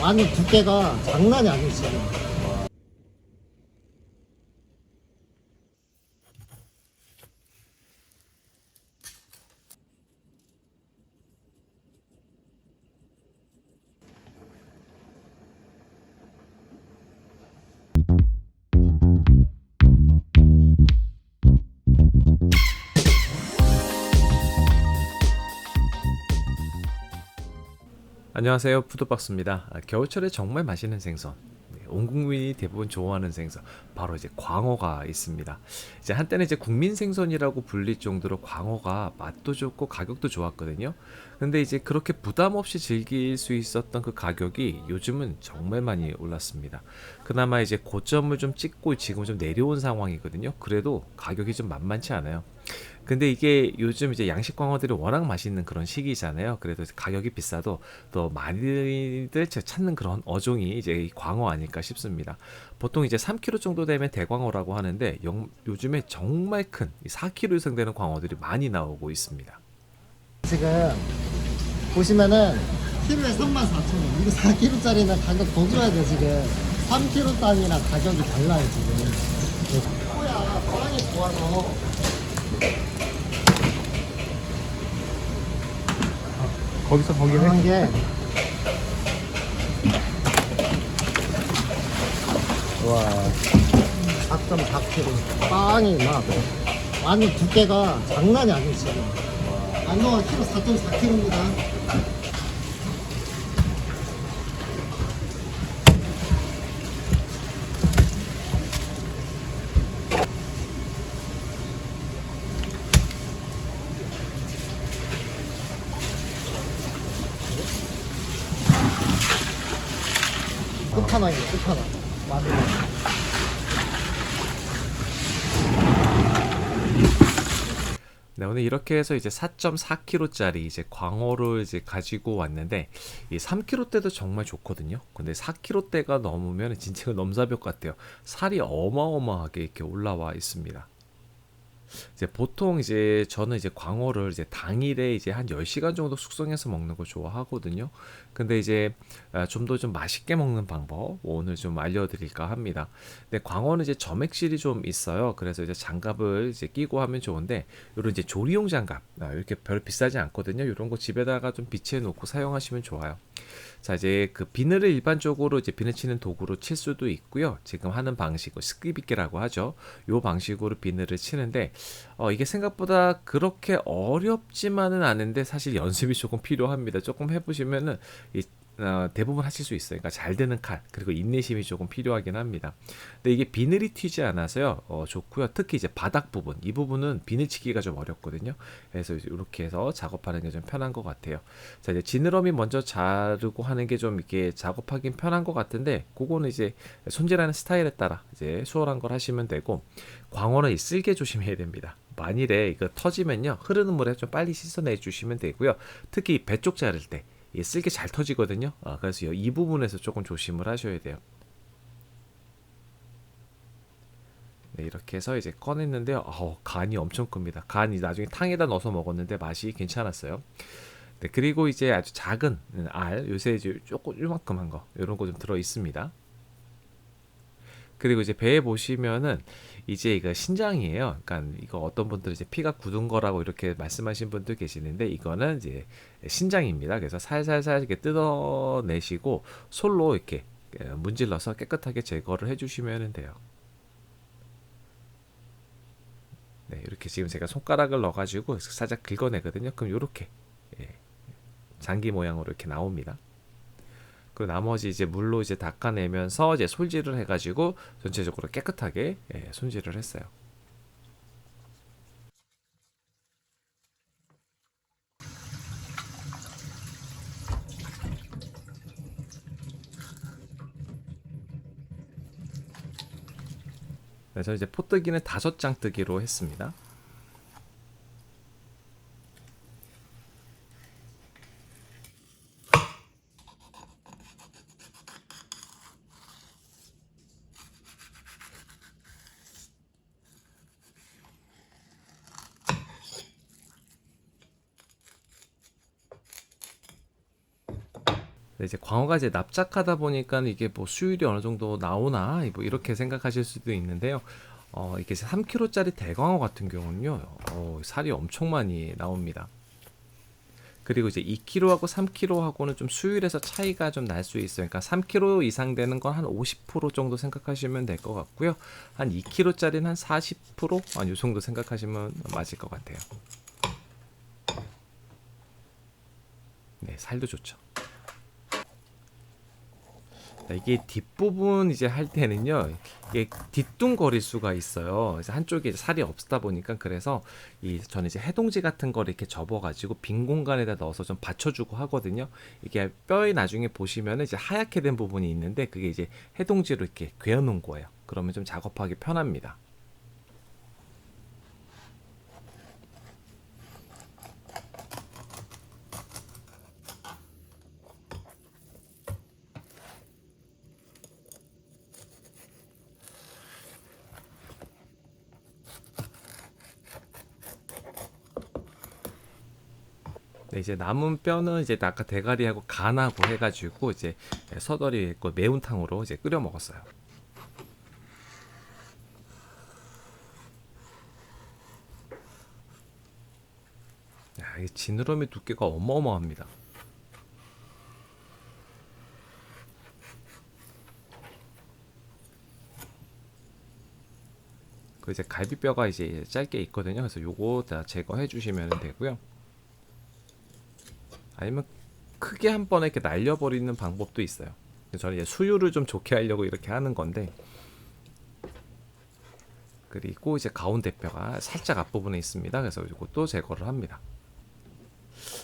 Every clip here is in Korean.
완전 두께가 장난이 아니에요 지금. 안녕하세요, 푸드박스입니다. 겨울철에 정말 맛있는 생선, 온 국민이 대부분 좋아하는 생선, 바로 이제 광어가 있습니다. 이제 한때는 이제 국민 생선이라고 불릴 정도로 광어가 맛도 좋고 가격도 좋았거든요. 근데 이제 그렇게 부담 없이 즐길 수 있었던 그 가격이 요즘은 정말 많이 올랐습니다. 그나마 이제 고점을 좀 찍고 지금 좀 내려온 상황이거든요. 그래도 가격이 좀 만만치 않아요. 근데 이게 요즘 이제 양식 광어들이 워낙 맛있는 그런 시기잖아요. 그래도 가격이 비싸도 또 많이들 찾는 그런 어종이 이제 이 광어 아닐까 싶습니다. 보통 이제 3kg 정도 되면 대광어라고 하는데 요즘에 정말 큰 4kg 이상 되는 광어들이 많이 나오고 있습니다. 지금 보시면은 키로에 34,000원. 이거 4kg짜리는 가격 더 줘야 돼 지금. 3kg 단위랑 가격이 달라요 지금. 뭐야 빵이 좋아서. 거기서 거기 한 게. 와 4.4kg 빵이 막 완전 두께가 장난이 아니에요 지금. 안동아 키로 4.4kg입니다. 끝판왕이에요 끝판왕. 마늘. 네, 오늘 이렇게 해서 이제 4.4kg짜리 이제 광어를 이제 가지고 왔는데 이 3kg대도 정말 좋거든요. 근데 4kg대가 넘으면 진짜 넘사벽 같아요. 살이 어마어마하게 이렇게 올라와 있습니다. 이제 보통 이제 저는 이제 광어를 이제 당일에 이제 한 10시간 정도 숙성해서 먹는 거 좋아하거든요. 근데 이제 좀 더 좀 맛있게 먹는 방법 오늘 좀 알려드릴까 합니다. 근데 광어는 이제 점액실이 좀 있어요. 그래서 이제 장갑을 이제 끼고 하면 좋은데 이런 이제 조리용 장갑 이렇게 별 비싸지 않거든요. 이런 거 집에다가 좀 비치해 놓고 사용하시면 좋아요. 자, 이제 그 비늘을 일반적으로 이제 비늘 치는 도구로 칠 수도 있고요. 지금 하는 방식은 스키비끼라고 하죠. 요 방식으로 비늘을 치는데 이게 생각보다 그렇게 어렵지만은 않은데 사실 연습이 조금 필요합니다. 조금 해보시면은 대부분 하실 수 있어요. 그러니까 잘 되는 칼 그리고 인내심이 조금 필요하긴 합니다. 근데 이게 비늘이 튀지 않아서요 좋고요. 특히 이제 바닥 부분 이 부분은 비늘 치기가 좀 어렵거든요. 그래서 이렇게 해서 작업하는 게 좀 편한 것 같아요. 자 이제 지느러미 먼저 자르고 하는 게 좀 이렇게 작업하긴 편한 것 같은데 그거는 이제 손질하는 스타일에 따라 이제 수월한 걸 하시면 되고 광어는 이 쓸개 조심해야 됩니다. 만일에 이거 터지면요 흐르는 물에 좀 빨리 씻어내 주시면 되고요. 특히 배 쪽 자를 때 쓸개 잘 터지거든요. 그래서 이 부분에서 조금 조심을 하셔야 돼요. 네, 이렇게 해서 이제 꺼냈는데요. 간이 엄청 큽니다. 간이 나중에 탕에다 넣어서 먹었는데 맛이 괜찮았어요. 네, 그리고 이제 아주 작은 알, 요새 이제 조금 요만큼한 거, 이런 거 좀 들어 있습니다. 그리고 이제 배에 보시면은 이제 이거 신장이에요. 그러니까 이거 어떤 분들은 이제 피가 굳은 거라고 이렇게 말씀하신 분들 계시는데 이거는 이제 신장입니다. 그래서 살살살 이렇게 뜯어내시고 솔로 이렇게 문질러서 깨끗하게 제거를 해주시면 돼요. 네, 이렇게 지금 제가 손가락을 넣어가지고 살짝 긁어내거든요. 그럼 이렇게 장기 모양으로 이렇게 나옵니다. 그 나머지 이제 물로 이제 닦아내면서 이제 솔질을 해가지고 전체적으로 깨끗하게 손질을 했어요. 그래서 이제 포뜨기는 5장 뜨기로 했습니다. 네, 이제 광어가 이제 납작하다 보니까 이게 뭐 수율이 어느 정도 나오나 뭐 이렇게 생각하실 수도 있는데요. 이게 3kg짜리 대광어 같은 경우는요, 살이 엄청 많이 나옵니다. 그리고 이제 2kg하고 3kg하고는 좀 수율에서 차이가 좀 날 수 있어요. 그러니까 3kg 이상 되는 건 한 50% 정도 생각하시면 될 것 같고요. 한 2kg짜리는 한 40%? 이 정도 생각하시면 맞을 것 같아요. 네, 살도 좋죠. 이게 뒷부분 이제 할 때는요, 이게 뒤뚱거릴 수가 있어요. 그래서 한쪽에 살이 없다 보니까 그래서 저는 이제 해동지 같은 걸 이렇게 접어가지고 빈 공간에다 넣어서 좀 받쳐주고 하거든요. 이게 뼈에 나중에 보시면 이제 하얗게 된 부분이 있는데 그게 이제 해동지로 이렇게 괴어놓은 거예요. 그러면 좀 작업하기 편합니다. 네, 이제 남은 뼈는 이제 아까 대가리하고 간하고 해가지고 이제 서더리 있고 매운탕으로 이제 끓여 먹었어요. 야, 이 지느러미 두께가 어마어마합니다. 그 이제 갈비뼈가 이제 짧게 있거든요. 그래서 요거 다 제거해 주시면 되고요. 아니면 크게 한 번에 이렇게 날려버리는 방법도 있어요. 저는 이제 수율을 좀 좋게 하려고 이렇게 하는 건데, 그리고 이제 가운데 뼈가 살짝 앞부분에 있습니다. 그래서 이것도 제거를 합니다.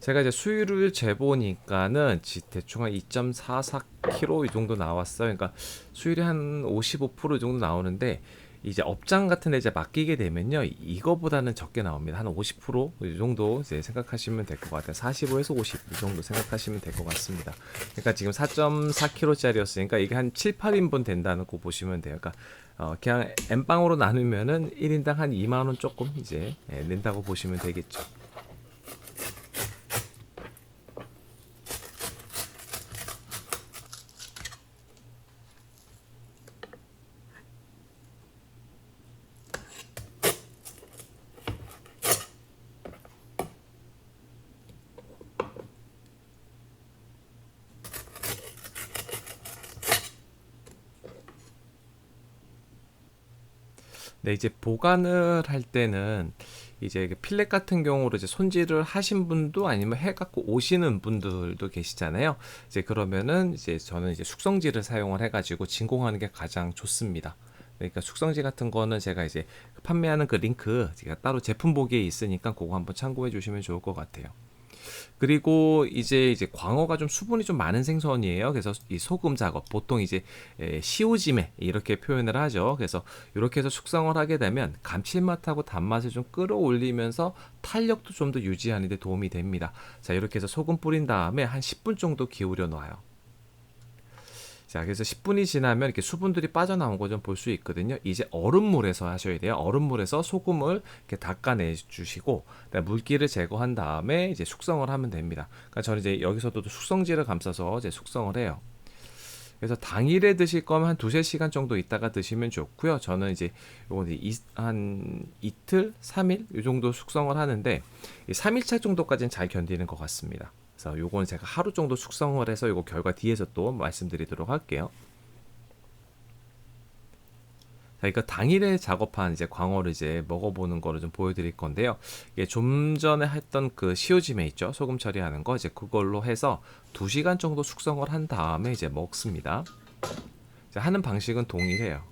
제가 이제 수율을 재보니까는 대충 한 2.44kg 이 정도 나왔어요. 그러니까 수율이 한 55% 정도 나오는데 이제 업장 같은 데 이제 맡기게 되면요, 이거보다는 적게 나옵니다. 한 50%이 정도 이제 생각하시면 될 것 같아요. 45에서 50 이 정도 생각하시면 될 것 같습니다. 그러니까 지금 4.4kg짜리였으니까 이게 한 7, 8인분 된다는 거 보시면 돼요. 그러니까 그냥 N빵으로 나누면은 1인당 한 2만 원 조금 이제 낸다고 보시면 되겠죠. 네, 이제 보관을 할 때는 이제 필렛 같은 경우로 이제 손질을 하신 분도 아니면 해갖고 오시는 분들도 계시잖아요. 이제 그러면은 이제 저는 이제 숙성지를 사용을 해가지고 진공하는 게 가장 좋습니다. 그러니까 숙성지 같은 거는 제가 이제 판매하는 그 링크 제가 따로 제품 보기에 있으니까 그거 한번 참고해 주시면 좋을 것 같아요. 그리고 이제 광어가 좀 수분이 좀 많은 생선이에요. 그래서 이 소금 작업 보통 이제 시오지메 이렇게 표현을 하죠. 그래서 이렇게 해서 숙성을 하게 되면 감칠맛하고 단맛을 좀 끌어올리면서 탄력도 좀 더 유지하는 데 도움이 됩니다. 자, 이렇게 해서 소금 뿌린 다음에 한 10분 정도 기울여 놔요. 자, 그래서 10분이 지나면 이렇게 수분들이 빠져나온 거 좀 볼 수 있거든요. 이제 얼음물에서 하셔야 돼요. 얼음물에서 소금을 이렇게 닦아내 주시고, 물기를 제거한 다음에 이제 숙성을 하면 됩니다. 그러니까 저는 이제 여기서도 숙성지를 감싸서 이제 숙성을 해요. 그래서 당일에 드실 거면 한 두세 시간 정도 있다가 드시면 좋고요. 저는 이제 요건 한 이틀, 3일 이 정도 숙성을 하는데 3일차 정도까지는 잘 견디는 것 같습니다. 그래서 요거는 제가 하루 정도 숙성을 해서 요거 결과 뒤에서 또 말씀드리도록 할게요. 자, 이거 당일에 작업한 이제 광어를 이제 먹어보는 거를 좀 보여드릴 건데요. 이게 좀 전에 했던 그 시오지메 있죠? 소금 처리하는 거 이제 그걸로 해서 2시간 정도 숙성을 한 다음에 이제 먹습니다. 이제 하는 방식은 동일해요.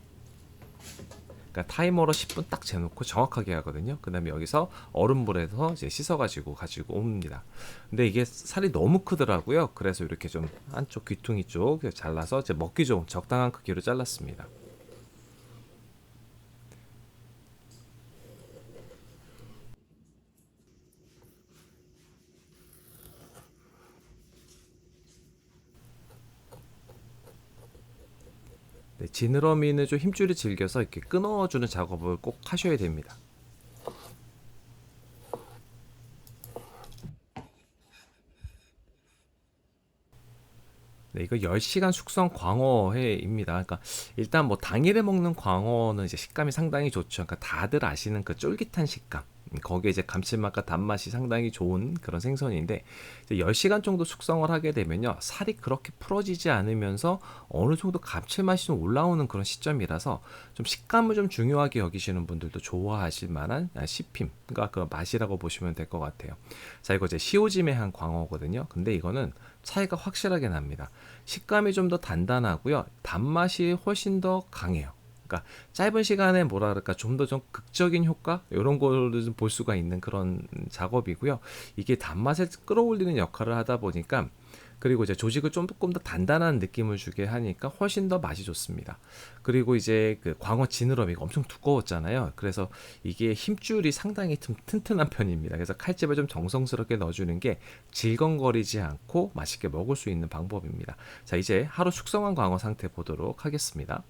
그러니까 타이머로 10분 딱 재놓고 정확하게 하거든요. 그 다음에 여기서 얼음물에서 이제 씻어가지고 가지고 옵니다. 근데 이게 살이 너무 크더라고요. 그래서 이렇게 좀 한쪽 귀퉁이 쪽 잘라서 이제 먹기 좋은 적당한 크기로 잘랐습니다. 네, 지느러미는 좀 힘줄이 질겨서 이렇게 끊어주는 작업을 꼭 하셔야 됩니다. 네, 이거 10시간 숙성 광어회입니다. 그러니까 일단 뭐 당일에 먹는 광어는 이제 식감이 상당히 좋죠. 그러니까 다들 아시는 그 쫄깃한 식감. 거기에 이제 감칠맛과 단맛이 상당히 좋은 그런 생선인데 이제 10시간 정도 숙성을 하게 되면요. 살이 그렇게 풀어지지 않으면서 어느 정도 감칠맛이 좀 올라오는 그런 시점이라서 좀 식감을 좀 중요하게 여기시는 분들도 좋아하실 만한 씹힘, 그러니까 그 맛이라고 보시면 될 것 같아요. 자, 이거 이제 시오짐에 한 광어거든요. 근데 이거는 차이가 확실하게 납니다. 식감이 좀 더 단단하고요. 단맛이 훨씬 더 강해요. 그러니까 짧은 시간에 뭐라 그럴까 좀 더 좀 극적인 효과 이런 거를 좀 볼 수가 있는 그런 작업이고요. 이게 단맛을 끌어올리는 역할을 하다 보니까 그리고 이제 조직을 좀 조금 더 단단한 느낌을 주게 하니까 훨씬 더 맛이 좋습니다. 그리고 이제 그 광어 지느러미가 엄청 두꺼웠잖아요. 그래서 이게 힘줄이 상당히 튼튼한 편입니다. 그래서 칼집을 좀 정성스럽게 넣어주는 게 질겅거리지 않고 맛있게 먹을 수 있는 방법입니다. 자, 이제 하루 숙성한 광어 상태 보도록 하겠습니다.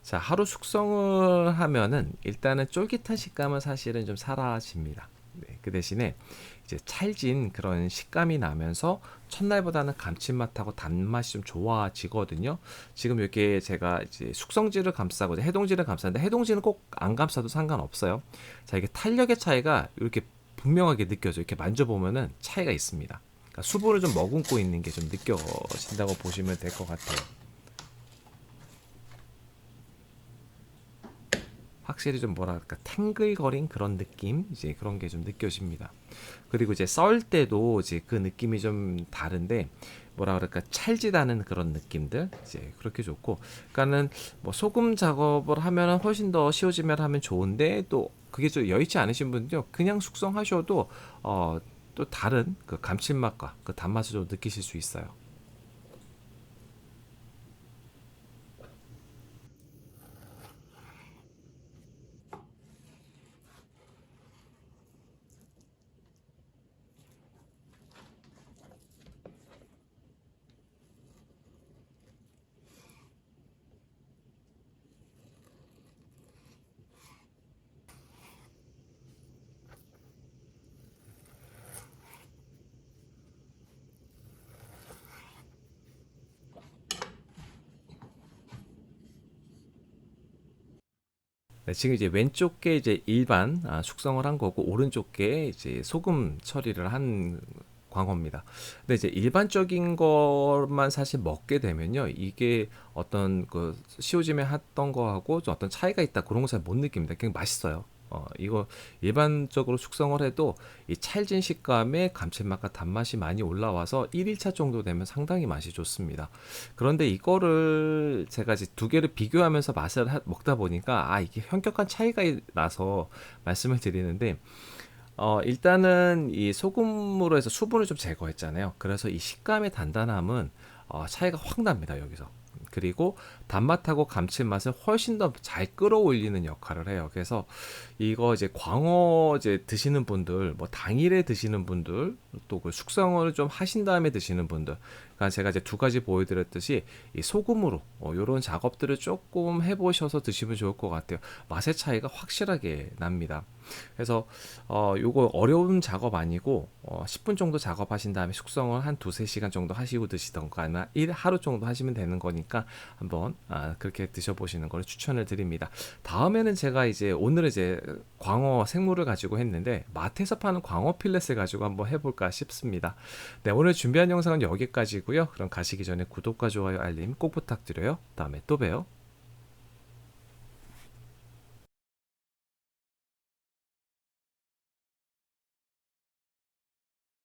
자, 하루 숙성을 하면은 일단은 쫄깃한 식감은 사실은 좀 사라집니다. 네, 그 대신에 이제 찰진 그런 식감이 나면서 첫날보다는 감칠맛하고 단맛이 좀 좋아지거든요. 지금 이렇게 제가 이제 숙성지를 감싸고 이제 해동지를 감쌌는데 해동지는 꼭 안 감싸도 상관없어요. 자, 이게 탄력의 차이가 이렇게 분명하게 느껴져요. 이렇게 만져보면은 차이가 있습니다. 그러니까 수분을 좀 머금고 있는 게 좀 느껴진다고 보시면 될 것 같아요. 확실히 좀 뭐랄까 탱글거린 그런 느낌 이제 그런 게 좀 느껴집니다. 그리고 이제 썰 때도 이제 그 느낌이 좀 다른데 뭐라 그럴까 찰지다는 그런 느낌들 이제 그렇게 좋고, 그러니까는 뭐 소금 작업을 하면은 훨씬 더 시오지면 하면 좋은데 또 그게 좀 여의치 않으신 분들요 그냥 숙성하셔도 또 다른 그 감칠맛과 그 단맛을 좀 느끼실 수 있어요. 네, 지금 이제 왼쪽 게 이제 일반 숙성을 한 거고 오른쪽 게 이제 소금 처리를 한 광어입니다. 근데 이제 일반적인 것만 사실 먹게 되면요, 이게 어떤 그 시오짐에 했던 거하고 좀 어떤 차이가 있다 그런 거 잘 못 느낍니다. 그냥 맛있어요. 이거 일반적으로 숙성을 해도 이 찰진 식감에 감칠맛과 단맛이 많이 올라와서 1일차 정도 되면 상당히 맛이 좋습니다. 그런데 이거를 제가 이제 두 개를 비교하면서 맛을 먹다 보니까 이게 현격한 차이가 나서 말씀을 드리는데 일단은 이 소금으로 해서 수분을 좀 제거했잖아요. 그래서 이 식감의 단단함은 차이가 확 납니다, 여기서. 그리고 단맛하고 감칠맛을 훨씬 더 잘 끌어올리는 역할을 해요. 그래서 이거 이제 광어 이제 드시는 분들, 뭐 당일에 드시는 분들, 또 그 숙성을 좀 하신 다음에 드시는 분들, 그러니까 제가 이제 두 가지 보여드렸듯이 이 소금으로 이런 작업들을 조금 해보셔서 드시면 좋을 것 같아요. 맛의 차이가 확실하게 납니다. 그래서 요거 어려운 작업 아니고 10분 정도 작업하신 다음에 숙성을 한 두세 시간 정도 하시고 드시던가 아니면 하루 정도 하시면 되는 거니까 한번 그렇게 드셔보시는 걸 추천을 드립니다. 다음에는 제가 이제 오늘 이제 광어 생물을 가지고 했는데 마트에서 파는 광어 필렛을 가지고 한번 해볼까 싶습니다. 네, 오늘 준비한 영상은 여기까지고요. 그럼 가시기 전에 구독과 좋아요 알림 꼭 부탁드려요. 다음에 또 봬요.